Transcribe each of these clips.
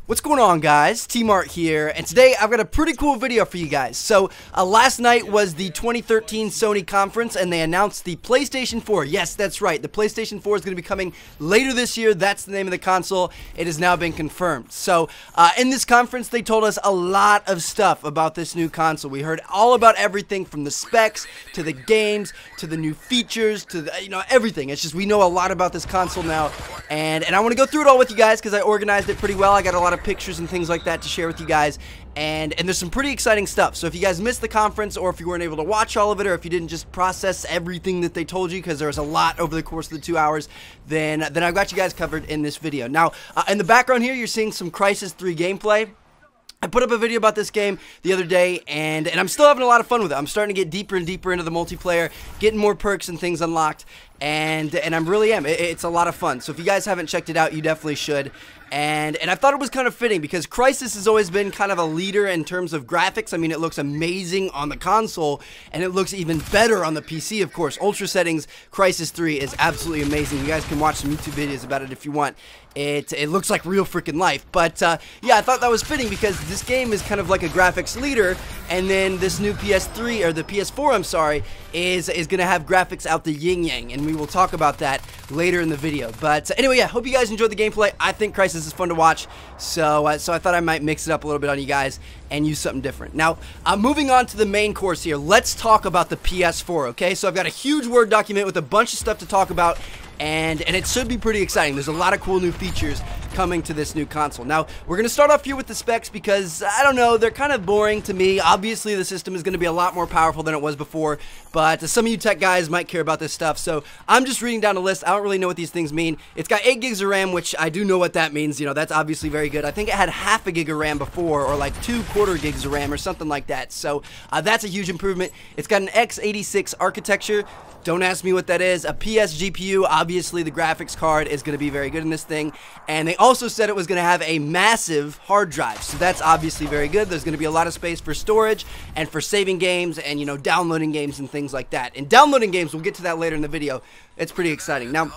What's going on, guys? T-Mart here, and today I've got a pretty cool video for you guys. So, last night was the 2013 Sony conference, and they announced the PlayStation 4. Yes, that's right. The PlayStation 4 is going to be coming later this year. That's the name of the console. It has now been confirmed. So, in this conference, they told us a lot of stuff about this new console. We heard all about everything from the specs, to the games, to the new features, to the, everything. It's just, we know a lot about this console now, and I want to go through it all with you guys because I organized it pretty well. I got a lot of pictures and things like that to share with you guys, and there's some pretty exciting stuff. So if you guys missed the conference, or if you weren't able to watch all of it, or if you didn't just process everything that they told you, because there was a lot over the course of the 2 hours, then I've got you guys covered in this video. Now, in the background here, you're seeing some Crysis 3 gameplay. I put up a video about this game the other day, and I'm still having a lot of fun with it. I'm starting to get deeper and deeper into the multiplayer, getting more perks and things unlocked, and I really am. It's a lot of fun. So if you guys haven't checked it out, you definitely should. And I thought it was kind of fitting because Crysis has always been kind of a leader in terms of graphics. I mean, it looks amazing on the console, and it looks even better on the PC, of course. Ultra settings, Crysis 3 is absolutely amazing. You guys can watch some YouTube videos about it if you want. It looks like real freaking life. But yeah, I thought that was fitting because this game is kind of like a graphics leader, and then this new PS3, or the PS4, I'm sorry, is going to have graphics out the yin-yang, and we will talk about that later in the video. But anyway, yeah, hope you guys enjoyed the gameplay. I think Crysis is fun to watch, so I thought I might mix it up a little bit on you guys and use something different. Now, moving on to the main course here, let's talk about the PS4, okay? So I've got a huge Word document with a bunch of stuff to talk about, and it should be pretty exciting. There's a lot of cool new features coming to this new console. Now, we're going to start off here with the specs because, I don't know, they're kind of boring to me. Obviously, the system is going to be a lot more powerful than it was before, but some of you tech guys might care about this stuff, so I'm just reading down a list. I don't really know what these things mean. It's got 8 gigs of RAM, which I do know what that means. That's obviously very good. I think it had half a gig of RAM before, or like 2/4 gigs of RAM or something like that, so that's a huge improvement. It's got an x86 architecture. Don't ask me what that is. A PS GPU, obviously the graphics card is going to be very good in this thing. And they also said it was going to have a massive hard drive. So that's obviously very good. There's going to be a lot of space for storage and for saving games and, downloading games and things like that. And downloading games, we'll get to that later in the video. It's pretty exciting. Now,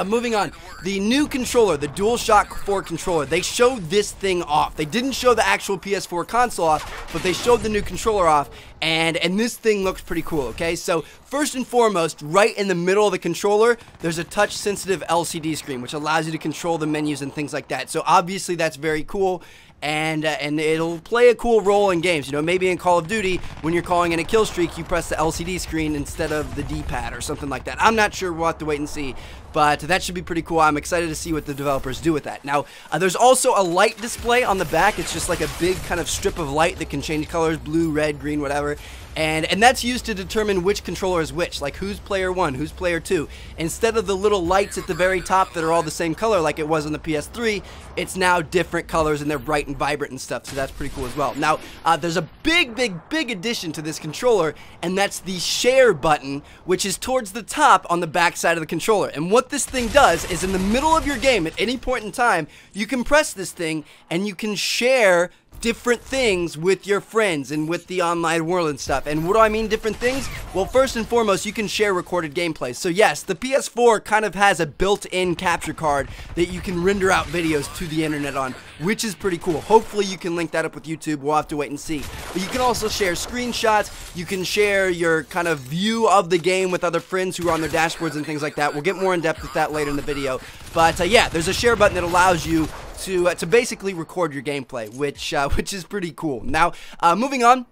moving on, the new controller, the DualShock 4 controller, they showed this thing off. They didn't show the actual PS4 console off, but they showed the new controller off, and this thing looks pretty cool, okay? So, first and foremost, right in the middle of the controller, there's a touch-sensitive LCD screen, which allows you to control the menus and things like that. So, obviously, that's very cool. And it'll play a cool role in games. Maybe in Call of Duty, when you're calling in a kill streak, you press the LCD screen instead of the D-pad or something like that. I'm not sure. We'll have to wait and see. But that should be pretty cool. I'm excited to see what the developers do with that. Now, there's also a light display on the back. It's just like a big kind of strip of light that can change colors, blue, red, green, whatever. And that's used to determine which controller is which, like who's player 1, who's player 2. Instead of the little lights at the very top that are all the same color like it was on the PS3, it's now different colors and they're bright and vibrant and stuff, so that's pretty cool as well. Now, there's a big addition to this controller, and that's the share button, which is towards the top on the back side of the controller. And what this thing does is in the middle of your game, at any point in time, you can press this thing and you can share different things with your friends and with the online world and stuff. And what do I mean different things? Well, first and foremost, you can share recorded gameplay. So yes, the PS4 kind of has a built-in capture card that you can render out videos to the internet on, which is pretty cool. Hopefully you can link that up with YouTube. We'll have to wait and see. But you can also share screenshots. You can share your kind of view of the game with other friends who are on their dashboards and things like that. We'll get more in depth with that later in the video. But yeah, there's a share button that allows you to basically record your gameplay, which is pretty cool. Now, moving on.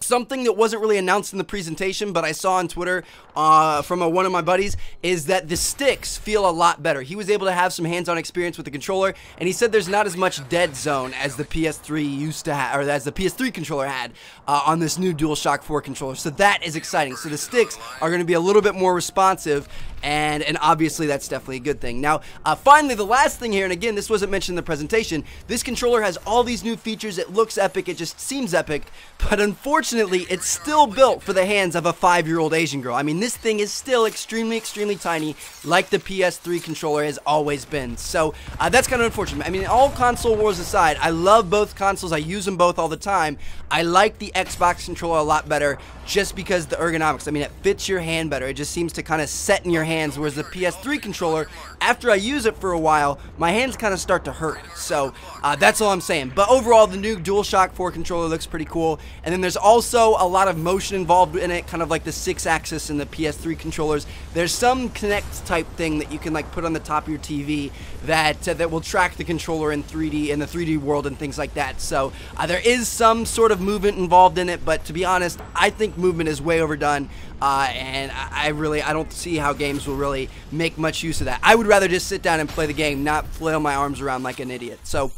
Something that wasn't really announced in the presentation, but I saw on Twitter from one of my buddies, is that the sticks feel a lot better. He was able to have some hands-on experience with the controller, and he said there's not as much dead zone as the PS3 used to have, or as the PS3 controller had on this new DualShock 4 controller. So that is exciting. So the sticks are going to be a little bit more responsive, and obviously that's definitely a good thing. Now, finally, the last thing here, and again, this wasn't mentioned in the presentation, this controller has all these new features. It looks epic. It just seems epic, but unfortunately, unfortunately, it's still built for the hands of a 5-year-old Asian girl. I mean, this thing is still extremely, extremely tiny, like the PS3 controller has always been. So, that's kind of unfortunate. I mean, all console wars aside, I love both consoles. I use them both all the time. I like the Xbox controller a lot better just because the ergonomics. I mean, it fits your hand better. It just seems to kind of set in your hands, whereas the PS3 controller, after I use it for a while, my hands kind of start to hurt. So, that's all I'm saying. But overall, the new DualShock 4 controller looks pretty cool. And then there's also a lot of motion involved in it, kind of like the 6-axis in the PS3 controllers. There's some Kinect type thing that you can like put on the top of your TV that will track the controller in 3D, in the 3D world and things like that. So there is some sort of movement involved in it, but to be honest, I think movement is way overdone. And I don't see how games will really make much use of that. I would rather just sit down and play the game, not flail my arms around like an idiot. So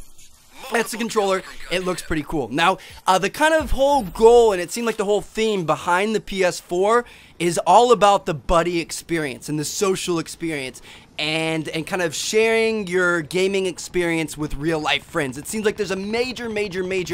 that's the controller. It looks pretty cool. Now, the kind of whole goal, and it seemed like the whole theme behind the PS4 is all about the buddy experience and the social experience. And kind of sharing your gaming experience with real life friends. It seems like there's a major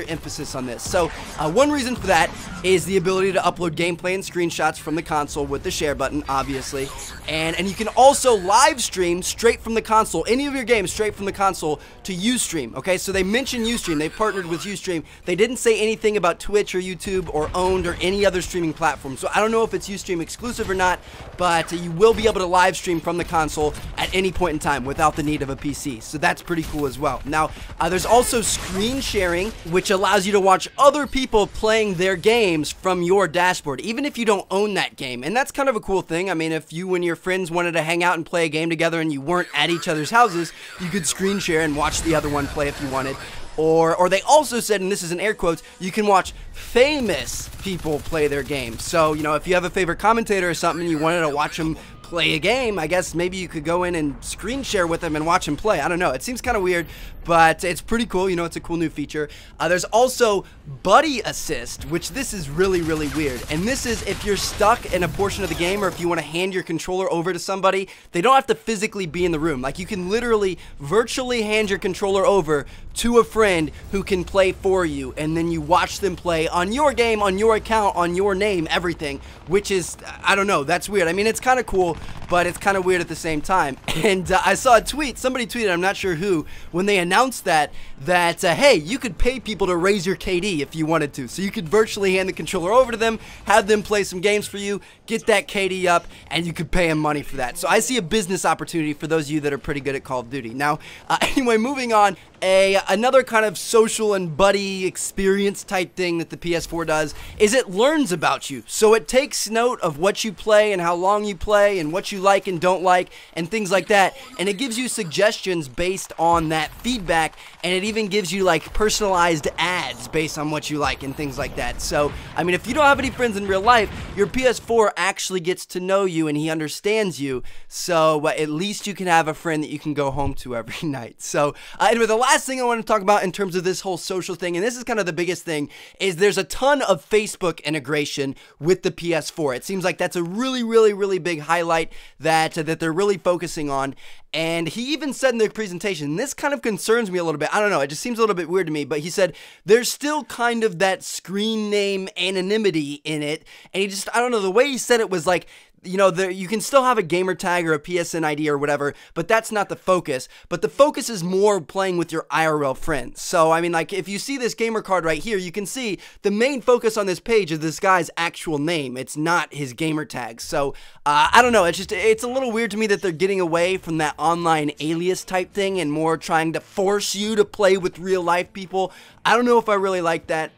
emphasis on this. So one reason for that is the ability to upload gameplay and screenshots from the console with the share button, obviously. And you can also live stream straight from the console, any of your games straight from the console to Ustream. Okay, so they mentioned Ustream. They partnered with Ustream. They didn't say anything about Twitch or YouTube or Owned or any other streaming platform. So I don't know if it's Ustream exclusive or not, but you will be able to live stream from the console at any point in time without the need of a PC. So that's pretty cool as well. Now, there's also screen sharing, which allows you to watch other people playing their games from your dashboard, even if you don't own that game. And that's kind of a cool thing. I mean, if you and your friends wanted to hang out and play a game together and you weren't at each other's houses, you could screen share and watch the other one play if you wanted. Or they also said, and this is in air quotes, you can watch famous people play their games. So, you know, if you have a favorite commentator or something and you wanted to watch them play a game, I guess maybe you could go in and screen share with them and watch them play. I don't know. It seems kind of weird, but it's pretty cool. You know, it's a cool new feature. There's also Buddy Assist, which this is really weird. And this is if you're stuck in a portion of the game or if you want to hand your controller over to somebody, they don't have to physically be in the room. Like, you can literally virtually hand your controller over to a friend who can play for you, and then you watch them play on your game, on your account, on your name, everything, which is, I don't know, that's weird. I mean, it's kind of cool, but it's kind of weird at the same time. And I saw a tweet, somebody tweeted, I'm not sure who, when they announced that hey, you could pay people to raise your KD if you wanted to. So you could virtually hand the controller over to them, have them play some games for you, get that KD up, and you could pay them money for that. So I see a business opportunity for those of you that are pretty good at Call of Duty. Now, anyway, moving on, another kind of social and buddy experience type thing that the PS4 does is it learns about you. So it takes note of what you play and how long you play and what you like and don't like and things like that, and it gives you suggestions based on that feedback, and it even gives you like personalized ads based on what you like and things like that. So, I mean, if you don't have any friends in real life, your PS4 actually gets to know you and he understands you, so at least you can have a friend that you can go home to every night. So, anyway, the last thing I want to talk about in terms of this whole social thing, and this is kind of the biggest thing, is there's a ton of Facebook integration with the PS4. It seems like that's a really big highlight that they're really focusing on. And he even said in the presentation, and this kind of concerns me a little bit, I don't know, it just seems a little bit weird to me, but he said there's still kind of that screen name anonymity in it, and he just, I don't know, the way he said it was like, you know, you can still have a gamer tag or a PSN ID or whatever, but that's not the focus. But the focus is more playing with your IRL friends. So, I mean, like, if you see this gamer card right here, you can see the main focus on this page is this guy's actual name. It's not his gamer tag. So, I don't know. It's a little weird to me that they're getting away from that online alias type thing and more trying to force you to play with real life people. I don't know if I really like that,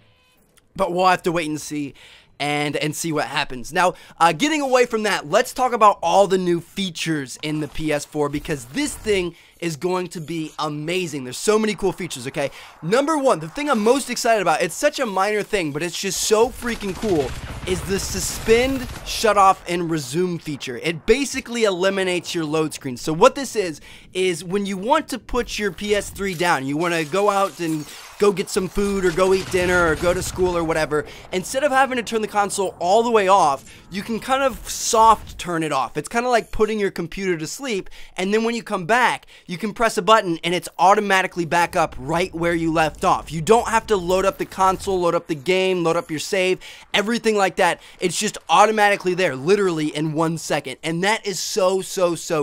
but we'll have to wait and see. And see what happens. Now, getting away from that, let's talk about all the new features in the PS4, because this thing is going to be amazing. There's so many cool features, okay? Number one, the thing I'm most excited about, it's such a minor thing, but it's just so freaking cool, is the suspend, shut off, and resume feature. It basically eliminates your load screen. So what this is when you want to put your PS3 down, you want to go out and go get some food or go eat dinner or go to school or whatever, instead of having to turn the console all the way off, you can kind of soft turn it off. It's kind of like putting your computer to sleep, and then when you come back, you you can press a button and it's automatically back up right where you left off. You don't have to load up the console, load up the game, load up your save, everything like that. It's just automatically there, literally in 1 second. And that is so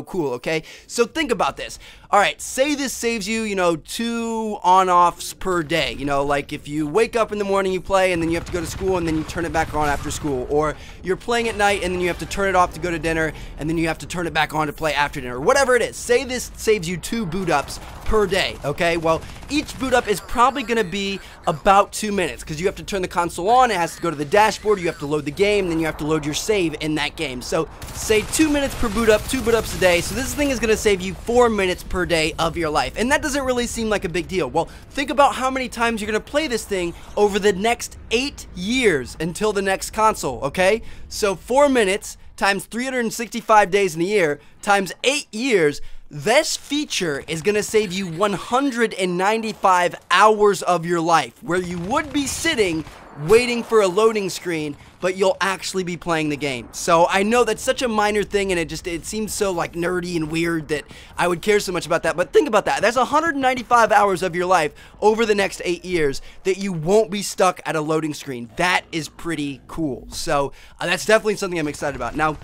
cool, okay? So think about this. Alright, say this saves you, 2 on-offs per day. Like if you wake up in the morning, you play, and then you have to go to school, and then you turn it back on after school. Or you're playing at night, and then you have to turn it off to go to dinner, and then you have to turn it back on to play after dinner. Whatever it is. Say this saves you 2 boot ups per day, okay? Well, each boot up is probably going to be about 2 minutes, because you have to turn the console on, it has to go to the dashboard, you have to load the game, then you have to load your save in that game. So, say 2 minutes per boot up, 2 boot ups a day, so this thing is going to save you 4 minutes per day of your life, and that doesn't really seem like a big deal. Well, think about how many times you're going to play this thing over the next 8 years until the next console, okay? So 4 minutes times 365 days in a year times 8 years, this feature is going to save you 195 hours of your life, where you would be sitting waiting for a loading screen, but you'll actually be playing the game. So I know that's such a minor thing, and it seems so like nerdy and weird that I would care so much about that, but think about that. That's 195 hours of your life over the next 8 years that you won't be stuck at a loading screen. That is pretty cool. So that's definitely something I'm excited about. Now,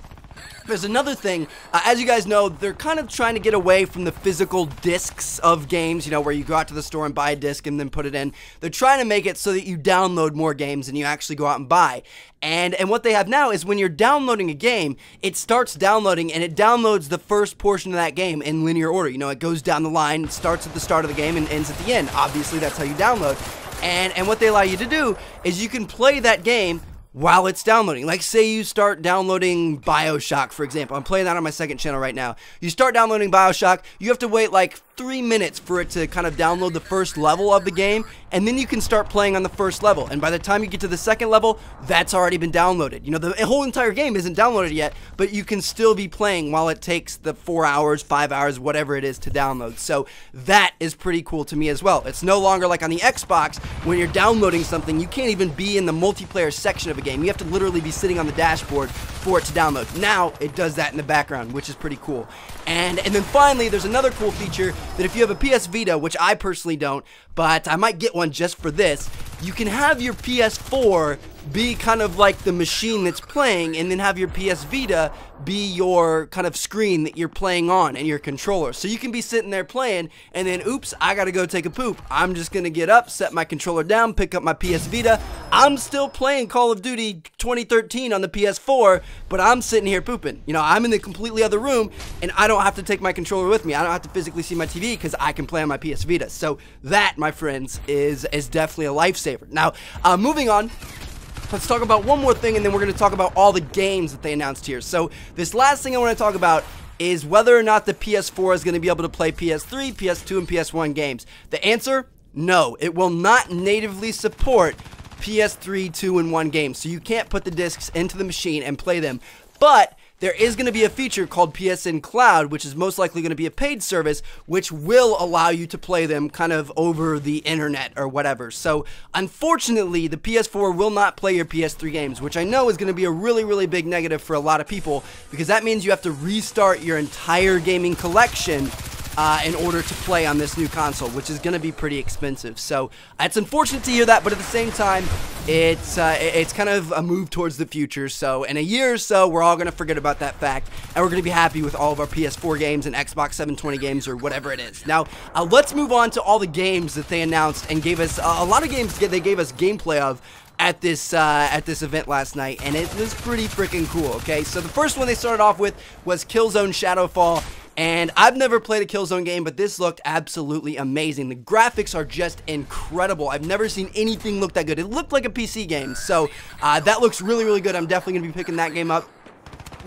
there's another thing, as you guys know, they're kind of trying to get away from the physical discs of games, where you go out to the store and buy a disc and then put it in. They're trying to make it so that you download more games and you actually go out and buy. And what they have now is when you're downloading a game, it starts downloading and it downloads the first portion of that game in linear order. It goes down the line, it starts at the start of the game and ends at the end. Obviously, that's how you download. And what they allow you to do is you can play that game while it's downloading. Like, say you start downloading BioShock, for example. I'm playing that on my second channel right now. You start downloading BioShock, you have to wait like 3 minutes for it to kind of download the first level of the game, and then you can start playing on the first level. And by the time you get to the second level, that's already been downloaded. The whole entire game isn't downloaded yet, but you can still be playing while it takes the 4 hours, 5 hours, whatever it is to download. So that is pretty cool to me as well. It's no longer like on the Xbox, when you're downloading something, you can't even be in the multiplayer section of a game. You have to literally be sitting on the dashboard for it to download. Now, it does that in the background, which is pretty cool. And then finally, there's another cool feature that if you have a PS Vita, which I personally don't, but I might get one just for this, you can have your PS4 be kind of like the machine that's playing, and then have your PS Vita be your kind of screen that you're playing on and your controller. So you can be sitting there playing, and then, oops, I gotta go take a poop. I'm just gonna get up, set my controller down, pick up my PS Vita. I'm still playing Call of Duty 2013 on the PS4, but I'm sitting here pooping. I'm in the completely other room, and I don't have to take my controller with me. I don't have to physically see my TV because I can play on my PS Vita. So that, my friends, is definitely a lifesaver. Now, moving on. Let's talk about one more thing, and then we're going to talk about all the games that they announced here. So this last thing I want to talk about is whether or not the PS4 is going to be able to play PS3, PS2, and PS1 games. The answer? No. It will not natively support PS3, 2, and 1 games. So you can't put the discs into the machine and play them. But there is going to be a feature called PSN Cloud, which is most likely going to be a paid service, which will allow you to play them kind of over the internet or whatever. So, unfortunately, the PS4 will not play your PS3 games, which I know is going to be a really big negative for a lot of people, because that means you have to restart your entire gaming collection in order to play on this new console, which is going to be pretty expensive. So it's unfortunate to hear that, but at the same time, it's kind of a move towards the future. So in a year or so, we're all going to forget about that fact, and we're going to be happy with all of our PS4 games and Xbox 720 games or whatever it is. Now, let's move on to all the games that they announced and gave us a lot of games they gave us gameplay of at this event last night, and it was pretty freaking cool. Okay, so the first one they started off with was Killzone Shadowfall. And I've never played a Killzone game, but this looked absolutely amazing. The graphics are just incredible. I've never seen anything look that good. It looked like a PC game, so that looks really good. I'm definitely going to be picking that game up.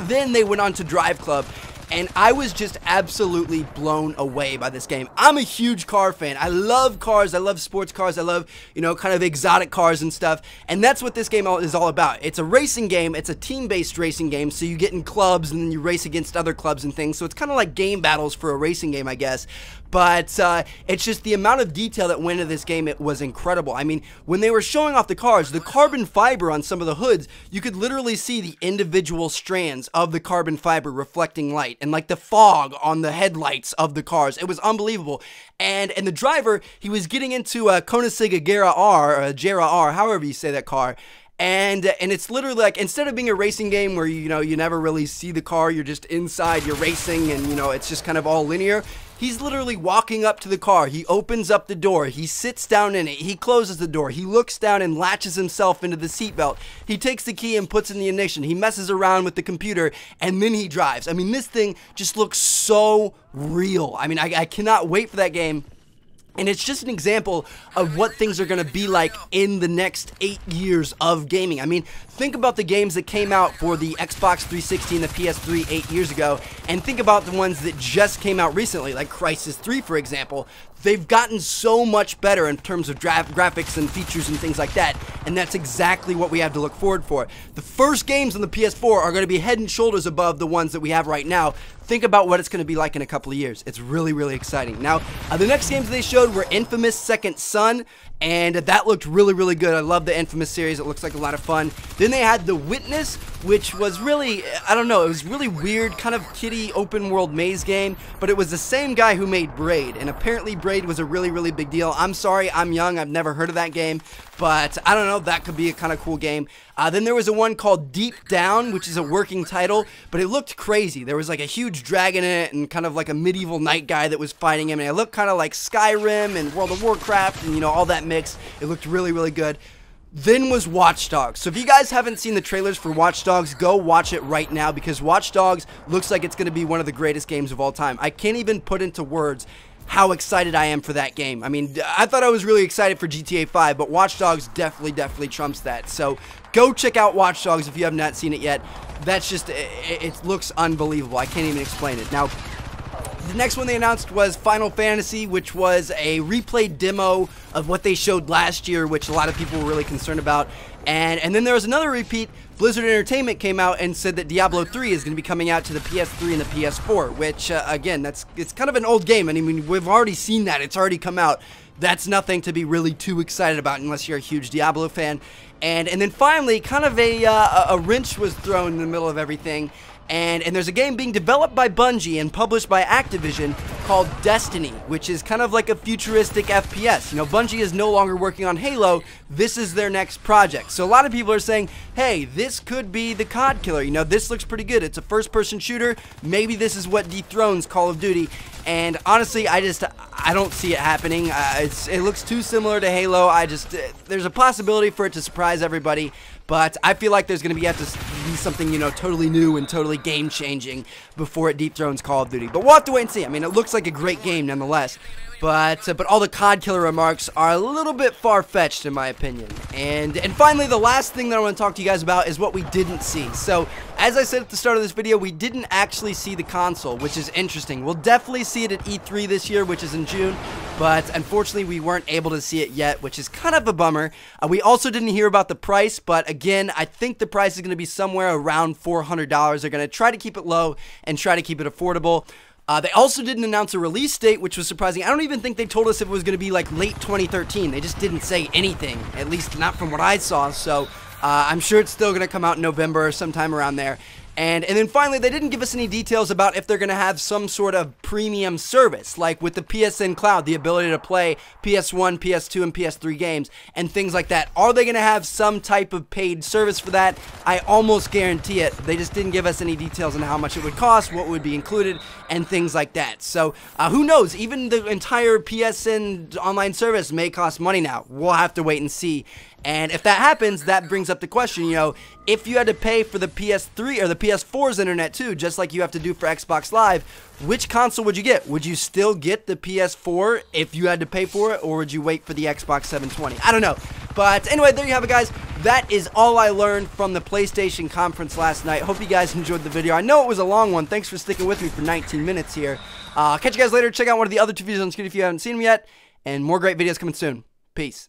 Then they went on to Drive Club, and I was just absolutely blown away by this game. I'm a huge car fan. I love cars. I love sports cars. I love, kind of exotic cars and stuff. And that's what this game is all about. It's a racing game. It's a team-based racing game. So you get in clubs and then you race against other clubs and things. So it's kind of like game battles for a racing game, I guess. But it's just the amount of detail that went into this game, it was incredible. I mean, when they were showing off the cars, the carbon fiber on some of the hoods, you could literally see the individual strands of the carbon fiber reflecting light. and like the fog on the headlights of the cars. It was unbelievable. And the driver, he was getting into a Koenigsegg Agera R, or Agera R, however you say that car. And it's literally like, instead of being a racing game where, you know, you never really see the car, you're just inside, you're racing, and, you know, it's just kind of all linear. He's literally walking up to the car. He opens up the door. He sits down in it. He closes the door. He looks down and latches himself into the seatbelt. He takes the key and puts in the ignition. He messes around with the computer, and then he drives. I mean, this thing just looks so real. I mean, I cannot wait for that game. And it's just an example of what things are going to be like in the next 8 years of gaming. I mean, think about the games that came out for the Xbox 360 and the PS3 8 years ago, and think about the ones that just came out recently, like Crysis 3, for example. They've gotten so much better in terms of graphics and features and things like that, and that's exactly what we have to look forward for. The first games on the PS4 are going to be head and shoulders above the ones that we have right now. Think about what it's going to be like in a couple of years. It's really, really exciting. Now, the next games they showed were Infamous Second Son, and that looked really, really good. I love the Infamous series. It looks like a lot of fun. Then they had The Witness, which was really, I don't know, it was really weird, kind of kiddie open world maze game, but it was the same guy who made Braid, and apparently Braid was a really, really big deal. I'm sorry, I'm young, I've never heard of that game, but I don't know, that could be a kind of cool game. Then there was a one called Deep Down, which is a working title, but it looked crazy. There was like a huge dragon in it and kind of like a medieval knight guy that was fighting him, and it looked kind of like Skyrim and World of Warcraft and, you know, all that mix. It looked really, really good. Then was Watch Dogs. So if you guys haven't seen the trailers for Watch Dogs, go watch it right now, because Watch Dogs looks like it's going to be one of the greatest games of all time. I can't even put into words how excited I am for that game. I mean, I thought I was really excited for GTA 5, but Watch Dogs definitely trumps that. So go check out Watch Dogs if you have not seen it yet. That's just, it looks unbelievable. I can't even explain it. Now, the next one they announced was Final Fantasy, which was a replayed demo of what they showed last year, which a lot of people were really concerned about. And then there was another repeat. Blizzard Entertainment came out and said that Diablo 3 is going to be coming out to the PS3 and the PS4, which, again, it's kind of an old game. I mean, we've already seen that. It's already come out. That's nothing to be really too excited about unless you're a huge Diablo fan. And then finally, kind of a wrench was thrown in the middle of everything. And there's a game being developed by Bungie and published by Activision called Destiny, which is kind of like a futuristic FPS. You know, Bungie is no longer working on Halo. This is their next project. So a lot of people are saying, hey, this could be the COD killer. You know, this looks pretty good. It's a first-person shooter. Maybe this is what dethrones Call of Duty. And honestly, I don't see it happening. It looks too similar to Halo. There's a possibility for it to surprise everybody, but I feel like there's going to have to be something, you know, totally new and totally game-changing before it dethrones Call of Duty. But we'll have to wait and see. I mean, it looks like a great game nonetheless. But all the COD killer remarks are a little bit far-fetched in my opinion. And finally, the last thing that I want to talk to you guys about is what we didn't see. So, as I said at the start of this video, we didn't actually see the console, which is interesting. We'll definitely see it at E3 this year, which is in June, but unfortunately we weren't able to see it yet, which is kind of a bummer. We also didn't hear about the price, but again, I think the price is going to be somewhere around $400. They're going to try to keep it low and try to keep it affordable. They also didn't announce a release date, which was surprising. I don't even think they told us if it was going to be like late 2013. They just didn't say anything, at least not from what I saw. So I'm sure it's still going to come out in November or sometime around there. And then finally, they didn't give us any details about if they're going to have some sort of premium service, like with the PSN Cloud, the ability to play PS1, PS2, and PS3 games, and things like that. Are they going to have some type of paid service for that? I almost guarantee it. They just didn't give us any details on how much it would cost, what would be included, and things like that. So, who knows? Even the entire PSN online service may cost money now. We'll have to wait and see. And if that happens, that brings up the question, you know, if you had to pay for the PS3 or the PS4's internet too, just like you have to do for Xbox Live, which console would you get? Would you still get the PS4 if you had to pay for it, or would you wait for the Xbox 720? I don't know. But anyway, there you have it, guys. That is all I learned from the PlayStation conference last night. Hope you guys enjoyed the video. I know it was a long one. Thanks for sticking with me for 19 minutes here. Catch you guys later. Check out one of the other two videos on screen if you haven't seen them yet. And more great videos coming soon. Peace.